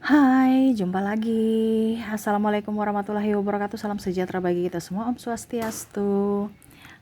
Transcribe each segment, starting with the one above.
Hai, jumpa lagi. Assalamualaikum warahmatullahi wabarakatuh. Salam sejahtera bagi kita semua. Om Swastiastu.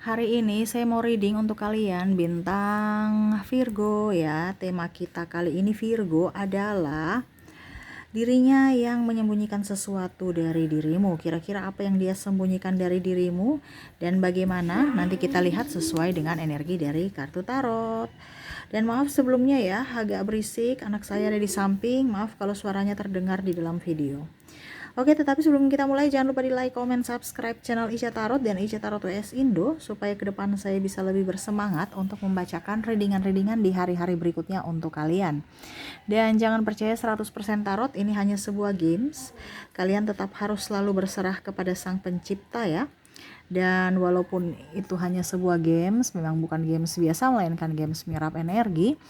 Hari ini saya mau reading untuk kalian bintang Virgo ya. Tema kita kali ini Virgo adalah dirinya yang menyembunyikan sesuatu dari dirimu. Kira-kira apa yang dia sembunyikan dari dirimu dan bagaimana? Nanti kita lihat sesuai dengan energi dari kartu tarot. Dan maaf sebelumnya ya, agak berisik, anak saya ada di samping. Maaf kalau suaranya terdengar di dalam video. Oke, tetapi sebelum kita mulai jangan lupa di like, comment, subscribe channel Ica Tarot dan Ica Tarot WS Indo supaya ke depan saya bisa lebih bersemangat untuk membacakan readingan-readingan di hari-hari berikutnya untuk kalian. Dan jangan percaya 100% tarot, ini hanya sebuah games. Kalian tetap harus selalu berserah kepada Sang Pencipta ya. Dan walaupun itu hanya sebuah games, memang bukan games biasa melainkan games mirap energi,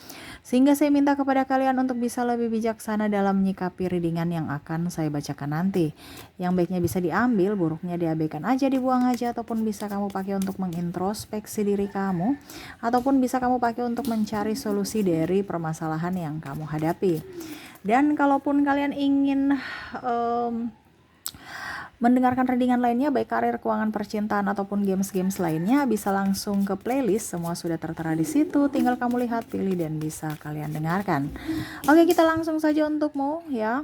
sehingga saya minta kepada kalian untuk bisa lebih bijaksana dalam menyikapi readingan yang akan saya bacakan nanti. Yang baiknya bisa diambil, buruknya diabaikan aja, dibuang aja, ataupun bisa kamu pakai untuk mengintrospeksi diri kamu, ataupun bisa kamu pakai untuk mencari solusi dari permasalahan yang kamu hadapi. Dan kalaupun kalian ingin mendengarkan readingan lainnya baik karir, keuangan, percintaan ataupun games-games lainnya, bisa langsung ke playlist, semua sudah tertera di situ, tinggal kamu lihat, pilih dan bisa kalian dengarkan. Oke, kita langsung saja untukmu ya.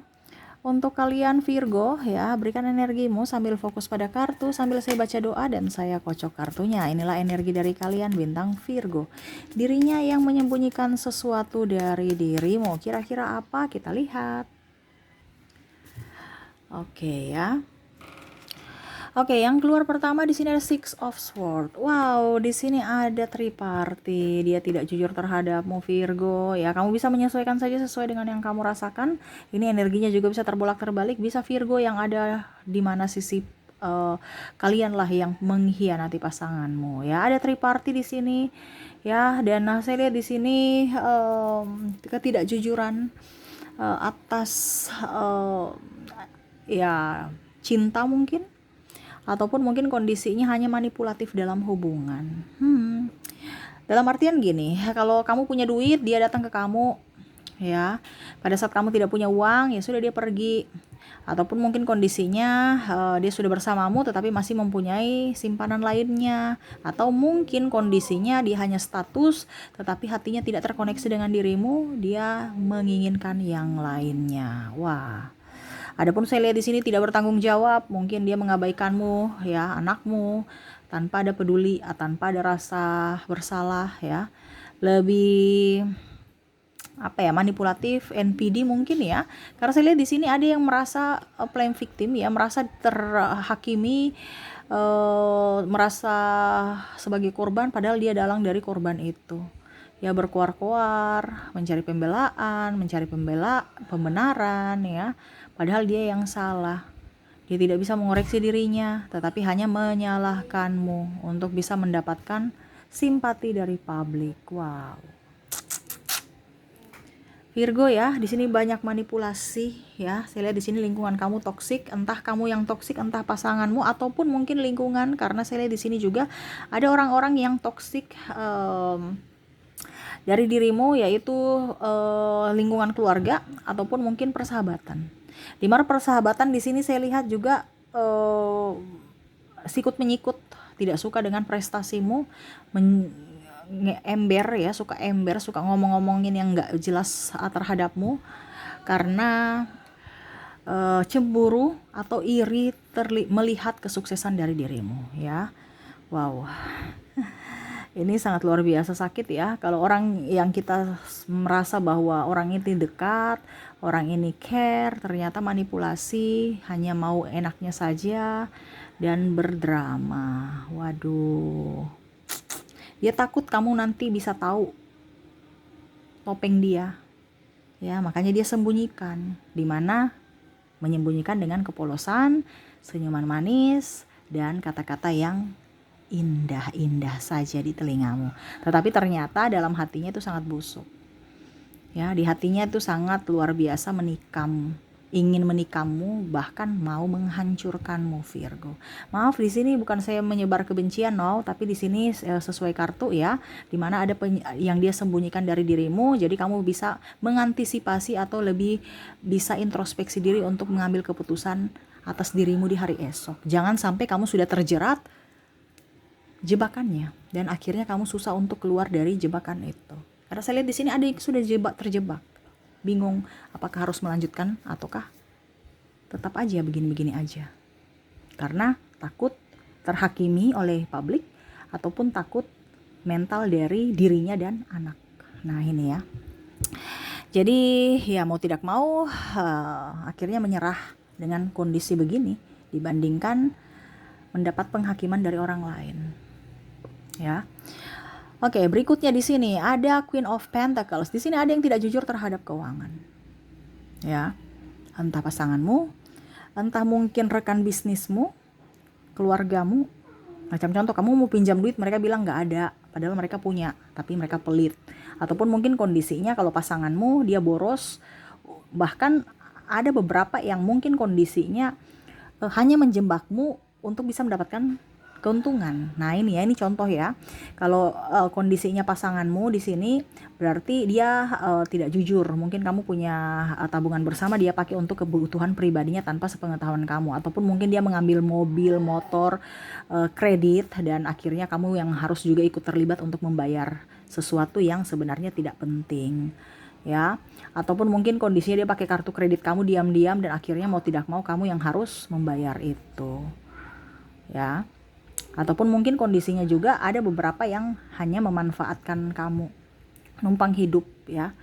Untuk kalian Virgo ya, berikan energimu sambil fokus pada kartu, sambil saya baca doa dan saya kocok kartunya. Inilah energi dari kalian bintang Virgo. Dirinya yang menyembunyikan sesuatu dari dirimu. Kira-kira apa? Kita lihat. Oke ya. Oke, yang keluar pertama di sini ada Six of Swords. Wow, di sini ada triparty. Dia tidak jujur terhadapmu Virgo. Ya, kamu bisa menyesuaikan saja sesuai dengan yang kamu rasakan. Ini energinya juga bisa terbolak-terbalik. Bisa Virgo yang ada di mana sisi kalian lah yang mengkhianati pasanganmu. Ya, ada triparty di sini. Ya, dan saya lihat di sini ketidakjujuran atas ya cinta mungkin, ataupun mungkin kondisinya hanya manipulatif dalam hubungan. Dalam artian gini, kalau kamu punya duit, dia datang ke kamu, ya. Pada saat kamu tidak punya uang, ya sudah dia pergi. Ataupun mungkin kondisinya dia sudah bersamamu, tetapi masih mempunyai simpanan lainnya. Atau mungkin kondisinya dia hanya status, tetapi hatinya tidak terkoneksi dengan dirimu, dia menginginkan yang lainnya. Wah. Adapun saya lihat di sini tidak bertanggung jawab, mungkin dia mengabaikanmu ya, anakmu, tanpa ada peduli, tanpa ada rasa bersalah ya. Lebih manipulatif, NPD mungkin ya. Karena saya lihat di sini ada yang merasa playing victim ya, merasa terhakimi, merasa sebagai korban padahal dia dalang dari korban itu. Ya, berkuar-kuar, mencari pembelaan, mencari pembenaran ya. Padahal dia yang salah. Dia tidak bisa mengoreksi dirinya, tetapi hanya menyalahkanmu untuk bisa mendapatkan simpati dari publik. Wow. Virgo ya, di sini banyak manipulasi ya. Saya lihat di sini lingkungan kamu toksik, entah kamu yang toksik, entah pasanganmu, ataupun mungkin lingkungan, karena saya lihat di sini juga ada orang-orang yang toksik dari dirimu, yaitu lingkungan keluarga ataupun mungkin persahabatan. Di mana persahabatan di sini saya lihat juga sikut menyikut, tidak suka dengan prestasimu, ember ya, suka ember, suka ngomong-ngomongin yang nggak jelas terhadapmu karena cemburu atau iri melihat kesuksesan dari dirimu ya. Wow. Ini sangat luar biasa sakit ya, kalau orang yang kita merasa bahwa orang ini dekat, orang ini care, ternyata manipulasi, hanya mau enaknya saja, dan berdrama. Waduh. Dia takut kamu nanti bisa tahu topeng dia. Ya, makanya dia sembunyikan. Dimana menyembunyikan dengan kepolosan, senyuman manis, dan kata-kata yang indah-indah saja di telingamu, tetapi ternyata dalam hatinya itu sangat busuk ya. Di hatinya itu sangat luar biasa menikam ingin menikahmu, bahkan mau menghancurkanmu, Virgo. Maaf, di sini bukan saya menyebar kebencian, no, tapi di sini sesuai kartu ya, dimana ada yang dia sembunyikan dari dirimu, jadi kamu bisa mengantisipasi atau lebih bisa introspeksi diri untuk mengambil keputusan atas dirimu di hari esok. Jangan sampai kamu sudah terjerat jebakannya dan akhirnya kamu susah untuk keluar dari jebakan itu. Karena saya lihat di sini ada yang sudah terjebak. Bingung apakah harus melanjutkan ataukah tetap aja begini-begini aja. Karena takut terhakimi oleh publik ataupun takut mental dari dirinya dan anak. Nah, ini ya. Jadi ya mau tidak mau akhirnya menyerah dengan kondisi begini dibandingkan mendapat penghakiman dari orang lain. Ya. Oke, berikutnya di sini ada Queen of Pentacles. Di sini ada yang tidak jujur terhadap keuangan. Ya. Entah pasanganmu, entah mungkin rekan bisnismu, keluargamu. Macam contoh, kamu mau pinjam duit, mereka bilang nggak ada, padahal mereka punya, tapi mereka pelit. Ataupun mungkin kondisinya kalau pasanganmu dia boros, bahkan ada beberapa yang mungkin kondisinya hanya menjebakmu untuk bisa mendapatkan keuntungan. Nah, ini ya, ini contoh ya. Kalau kondisinya pasanganmu di sini berarti dia tidak jujur. Mungkin kamu punya tabungan bersama, dia pakai untuk kebutuhan pribadinya tanpa sepengetahuan kamu, ataupun mungkin dia mengambil mobil, motor, kredit, dan akhirnya kamu yang harus juga ikut terlibat untuk membayar sesuatu yang sebenarnya tidak penting. Ya, ataupun mungkin kondisinya dia pakai kartu kredit kamu diam-diam dan akhirnya mau tidak mau kamu yang harus membayar itu. Ya. Ataupun mungkin kondisinya juga ada beberapa yang hanya memanfaatkan kamu, numpang hidup ya.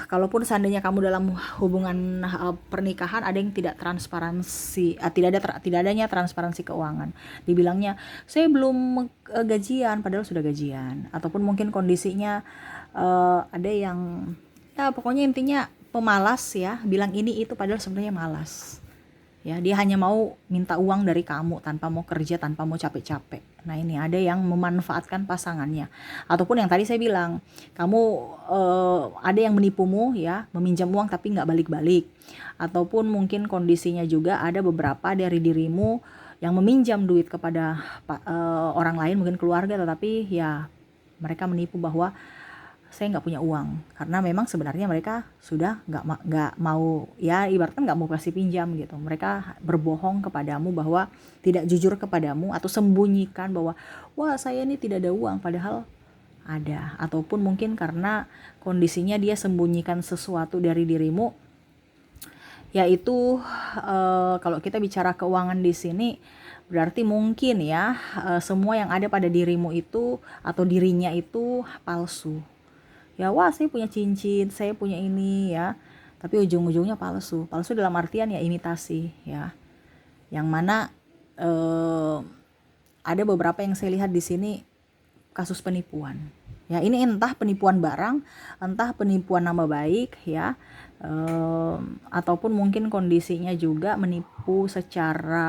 Kalaupun seandainya kamu dalam hubungan pernikahan ada yang tidak transparansi, tidak adanya transparansi keuangan. Dibilangnya saya belum gajian, padahal sudah gajian. Ataupun mungkin kondisinya ada yang ya pokoknya intinya pemalas ya, bilang ini itu padahal sebenarnya malas. Ya, dia hanya mau minta uang dari kamu tanpa mau kerja, tanpa mau capek-capek. Nah, ini ada yang memanfaatkan pasangannya. Ataupun yang tadi saya bilang, kamu ada yang menipumu ya, meminjam uang tapi nggak balik-balik. Ataupun mungkin kondisinya juga ada beberapa dari dirimu yang meminjam duit kepada orang lain, mungkin keluarga, tetapi ya mereka menipu bahwa saya nggak punya uang, karena memang sebenarnya mereka sudah nggak mau ya, ibaratkan nggak mau kasih pinjam gitu. Mereka berbohong kepadamu bahwa tidak jujur kepadamu atau sembunyikan bahwa wah saya ini tidak ada uang, padahal ada. Ataupun mungkin karena kondisinya dia sembunyikan sesuatu dari dirimu, yaitu kalau kita bicara keuangan di sini berarti mungkin ya semua yang ada pada dirimu itu atau dirinya itu palsu. Ya, wah saya punya cincin, saya punya ini ya, tapi ujung-ujungnya palsu. Palsu dalam artian ya imitasi ya, yang mana ada beberapa yang saya lihat di sini kasus penipuan. Ya, ini entah penipuan barang, entah penipuan nama baik ya, ataupun mungkin kondisinya juga menipu secara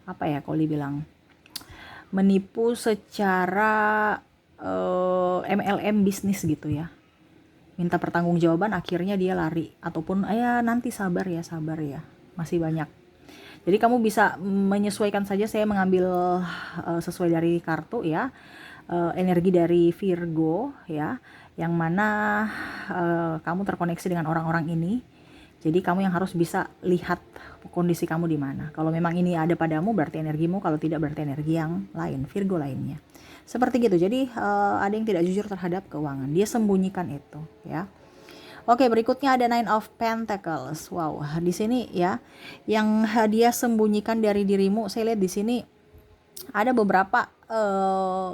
apa ya, kalau dibilang menipu secara MLM bisnis gitu ya, minta pertanggungjawaban akhirnya dia lari, ataupun nanti sabar ya, masih banyak. Jadi kamu bisa menyesuaikan saja, saya mengambil sesuai dari kartu ya, energi dari Virgo ya, yang mana kamu terkoneksi dengan orang-orang ini. Jadi kamu yang harus bisa lihat kondisi kamu di mana. Kalau memang ini ada padamu berarti energimu, kalau tidak berarti energi yang lain, Virgo lainnya. Seperti gitu. Jadi ada yang tidak jujur terhadap keuangan. Dia sembunyikan itu, ya. Oke, berikutnya ada Nine of Pentacles. Wow, di sini ya, yang dia sembunyikan dari dirimu. Saya lihat di sini ada beberapa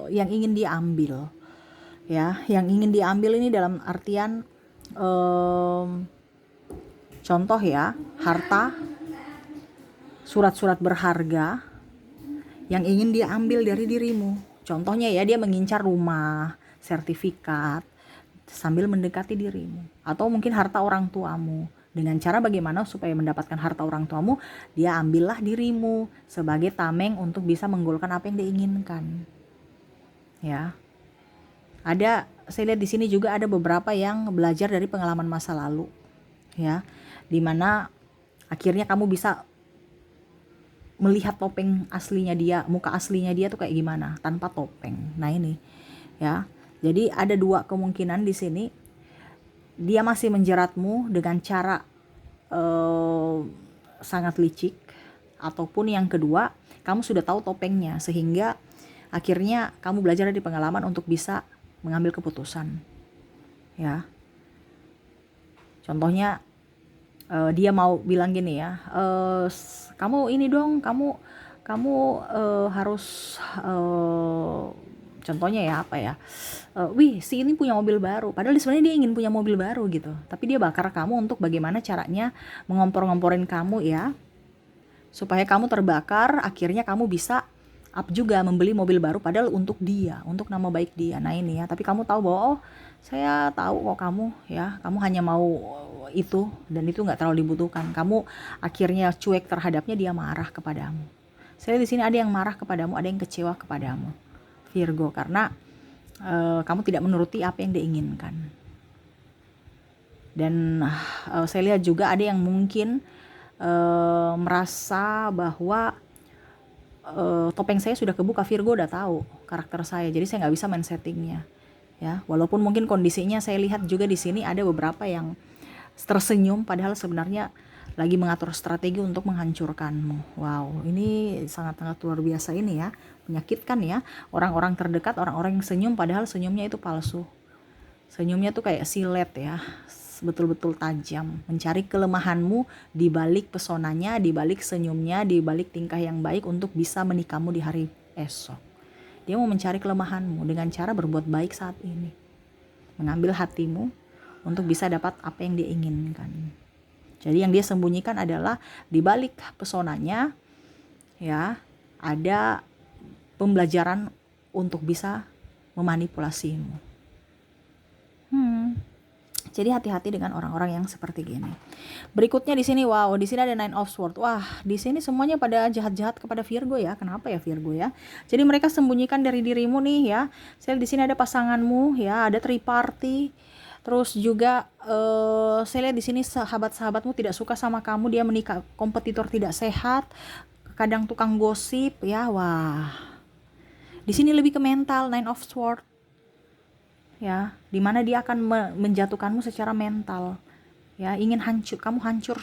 yang ingin diambil, ya. Yang ingin diambil ini dalam artian contoh ya, harta, surat-surat berharga yang ingin dia ambil dari dirimu. Contohnya ya, dia mengincar rumah, sertifikat, sambil mendekati dirimu. Atau mungkin harta orang tuamu. Dengan cara bagaimana supaya mendapatkan harta orang tuamu, dia ambillah dirimu sebagai tameng untuk bisa menggolkan apa yang dia inginkan. Ya. Saya lihat di sini juga ada beberapa yang belajar dari pengalaman masa lalu. ya, dimana akhirnya kamu bisa melihat topeng aslinya dia, muka aslinya dia tuh kayak gimana tanpa topeng. Nah ini ya, jadi ada dua kemungkinan di sini. Dia masih menjeratmu dengan cara sangat licik, ataupun yang kedua, kamu sudah tahu topengnya sehingga akhirnya kamu belajar dari pengalaman untuk bisa mengambil keputusan. Ya. Contohnya dia mau bilang gini ya, kamu ini dong, kamu harus contohnya ya apa ya, wih si ini punya mobil baru, padahal sebenarnya dia ingin punya mobil baru gitu, tapi dia bakar kamu untuk bagaimana caranya mengompor-ngomporin kamu ya, supaya kamu terbakar, akhirnya kamu bisa up juga membeli mobil baru padahal untuk dia, untuk nama baik dia. Nah ini ya, tapi kamu tahu bahwa oh saya tahu kok kamu ya, kamu hanya mau itu dan itu nggak terlalu dibutuhkan. Kamu akhirnya cuek terhadapnya, dia marah kepadamu. Saya di sini ada yang marah kepadamu, ada yang kecewa kepadamu, Virgo, karena kamu tidak menuruti apa yang diinginkan. Dan saya lihat juga ada yang mungkin merasa bahwa topeng saya sudah kebuka, Virgo udah tahu karakter saya, jadi saya nggak bisa main settingnya ya. Walaupun mungkin kondisinya saya lihat juga di sini ada beberapa yang tersenyum padahal sebenarnya lagi mengatur strategi untuk menghancurkanmu. Wow, ini sangat-sangat luar biasa ini ya, menyakitkan ya. Orang-orang terdekat, orang-orang yang senyum padahal senyumnya itu palsu. Senyumnya tuh kayak silet ya, betul-betul tajam, mencari kelemahanmu di balik pesonanya, di balik senyumnya, di balik tingkah yang baik untuk bisa menikahmu di hari esok. Dia mau mencari kelemahanmu dengan cara berbuat baik saat ini, mengambil hatimu untuk bisa dapat apa yang dia inginkan. Jadi yang dia sembunyikan adalah di balik pesonanya ya, ada pembelajaran untuk bisa memanipulasimu. Jadi hati-hati dengan orang-orang yang seperti gini. Berikutnya di sini, wow, di sini ada Nine of Swords. Wah, di sini semuanya pada jahat-jahat kepada Virgo ya. Kenapa ya Virgo ya? Jadi mereka sembunyikan dari dirimu nih ya. Saya di sini ada pasanganmu ya, ada triparty. Terus juga saya lihat di sini sahabat-sahabatmu tidak suka sama kamu, dia menikah, kompetitor tidak sehat, kadang tukang gosip ya. Wah. Di sini lebih ke mental, Nine of Swords. Ya, dimana dia akan menjatuhkanmu secara mental ya, ingin kamu hancur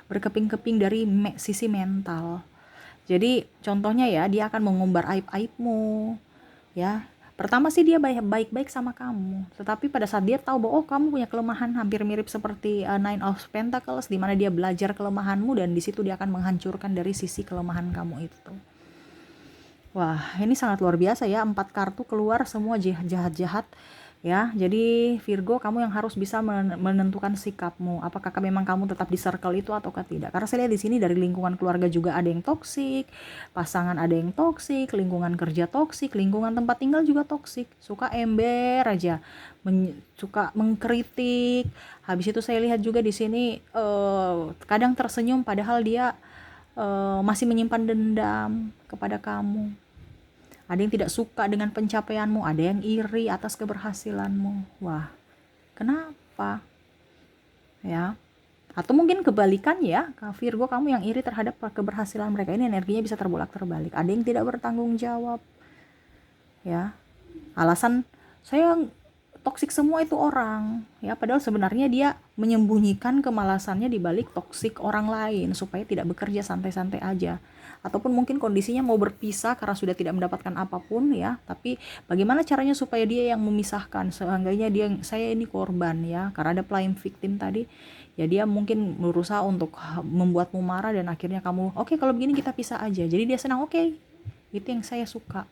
berkeping-keping dari sisi mental. Jadi contohnya ya, dia akan mengumbar aib-aibmu ya. Pertama sih dia baik-baik sama kamu, tetapi pada saat dia tahu bahwa oh kamu punya kelemahan hampir mirip seperti Nine of Pentacles, dimana dia belajar kelemahanmu dan di situ dia akan menghancurkan dari sisi kelemahan kamu itu. Wah, ini sangat luar biasa ya, 4 kartu keluar semua jahat-jahat ya. Jadi Virgo, kamu yang harus bisa menentukan sikapmu, apakah memang kamu tetap di circle itu ataukah tidak. Karena saya lihat di sini dari lingkungan keluarga juga ada yang toksik, pasangan ada yang toksik, lingkungan kerja toksik, lingkungan tempat tinggal juga toksik, suka ember aja, suka mengkritik. Habis itu saya lihat juga di sini kadang tersenyum padahal dia masih menyimpan dendam kepada kamu. Ada yang tidak suka dengan pencapaianmu, ada yang iri atas keberhasilanmu. Wah, kenapa? Ya. Atau mungkin kebalikan ya, Virgo, kamu yang iri terhadap keberhasilan mereka. Ini energinya bisa terbolak-terbalik. Ada yang tidak bertanggung jawab. Ya. Alasan saya toksik semua itu orang, ya padahal sebenarnya dia menyembunyikan kemalasannya di balik toksik orang lain supaya tidak bekerja santai-santai aja. Ataupun mungkin kondisinya mau berpisah karena sudah tidak mendapatkan apapun ya, tapi bagaimana caranya supaya dia yang memisahkan, seenggaknya saya ini korban ya, karena ada playing victim tadi ya, dia mungkin berusaha untuk membuatmu marah dan akhirnya kamu oke, kalau begini kita pisah aja, jadi dia senang, oke, itu yang saya suka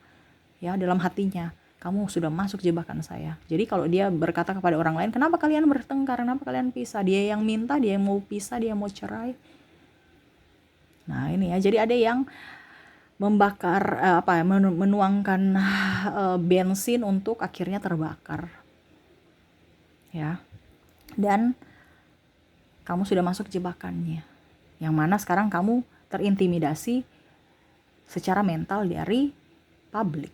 ya, dalam hatinya kamu sudah masuk jebakan saya. Jadi kalau dia berkata kepada orang lain, kenapa kalian bertengkar, kenapa kalian pisah, dia yang minta, dia yang mau pisah, dia mau cerai. Nah ini ya, jadi ada yang membakar menuangkan bensin untuk akhirnya terbakar ya, dan kamu sudah masuk jebakannya, yang mana sekarang kamu terintimidasi secara mental dari publik,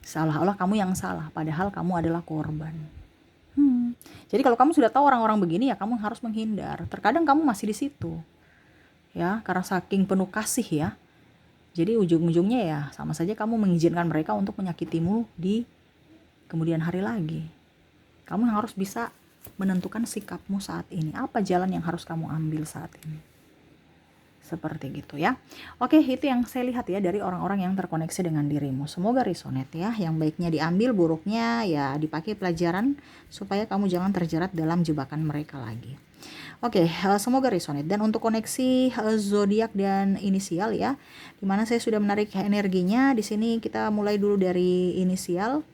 seolah-olah kamu yang salah padahal kamu adalah korban. Jadi kalau kamu sudah tahu orang-orang begini, ya kamu harus menghindar. Terkadang kamu masih di situ, ya, karena saking penuh kasih ya. Jadi ujung-ujungnya ya sama saja kamu mengizinkan mereka untuk menyakitimu di kemudian hari lagi. Kamu harus bisa menentukan sikapmu saat ini. Apa jalan yang harus kamu ambil saat ini? Seperti gitu ya. Oke, itu yang saya lihat ya dari orang-orang yang terkoneksi dengan dirimu. Semoga resonate ya. Yang baiknya diambil, buruknya ya dipakai pelajaran supaya kamu jangan terjerat dalam jebakan mereka lagi. Oke, semoga resonate. Dan untuk koneksi zodiak dan inisial ya, dimana saya sudah menarik energinya. Di sini kita mulai dulu dari inisial.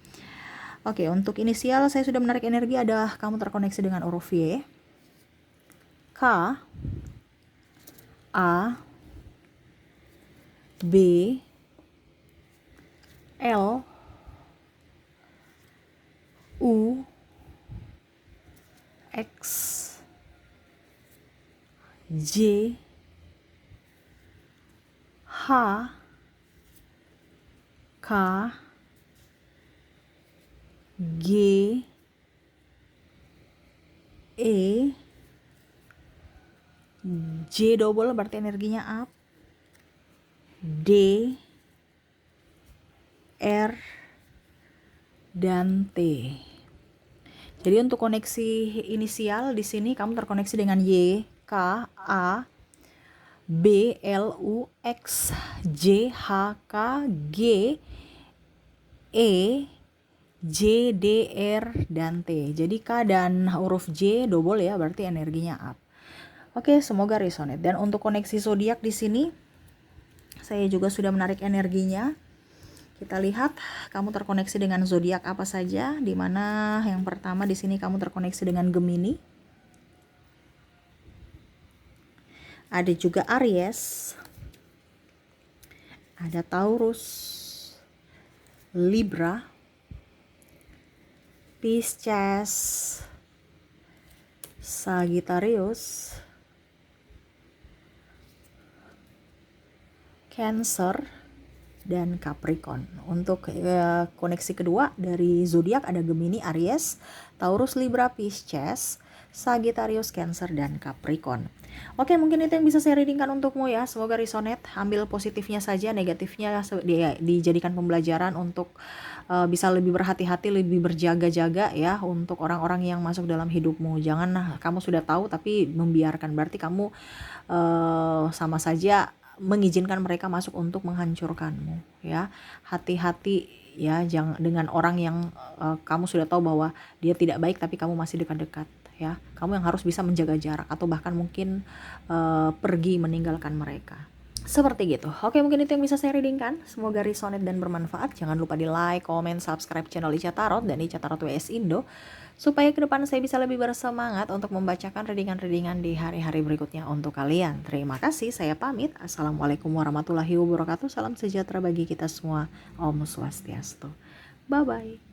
Oke, untuk inisial saya sudah menarik energi, ada kamu terkoneksi dengan huruf Y, K, A, B, L, U, X, J, H, K, G, E, J double berarti energinya up, D, R, dan T. Jadi untuk koneksi inisial di sini kamu terkoneksi dengan Y, K, A, B, L, U, X, J, H, K, G, E, J, D, R, dan T. Jadi K dan huruf J double ya, berarti energinya up. Oke, semoga resonate. Dan untuk koneksi zodiak di sini saya juga sudah menarik energinya. Kita lihat kamu terkoneksi dengan zodiak apa saja. Dimana yang pertama di sini kamu terkoneksi dengan Gemini. Ada juga Aries. Ada Taurus, Libra, Pisces, Sagittarius, Cancer, dan Capricorn. Untuk koneksi kedua dari zodiak ada Gemini, Aries, Taurus, Libra, Pisces, Sagittarius, Cancer, dan Capricorn. Oke, mungkin itu yang bisa saya readingkan untukmu ya. Semoga resonate. Ambil positifnya saja, negatifnya dijadikan pembelajaran untuk bisa lebih berhati-hati, lebih berjaga-jaga ya untuk orang-orang yang masuk dalam hidupmu. Jangan kamu sudah tahu tapi membiarkan, berarti kamu sama saja mengizinkan mereka masuk untuk menghancurkanmu ya. Hati-hati ya, jangan dengan orang yang kamu sudah tahu bahwa dia tidak baik tapi kamu masih dekat-dekat ya. Kamu yang harus bisa menjaga jarak atau bahkan mungkin pergi meninggalkan mereka. Seperti gitu. Oke, mungkin itu yang bisa saya readingkan. Semoga resonate dan bermanfaat. Jangan lupa di like, comment, subscribe channel Ica Tarot dan Ica Tarot WS Indo, supaya ke depan saya bisa lebih bersemangat untuk membacakan readingan-readingan di hari-hari berikutnya untuk kalian. Terima kasih, saya pamit. Assalamualaikum warahmatullahi wabarakatuh. Salam sejahtera bagi kita semua. Om Swastiastu. Bye-bye.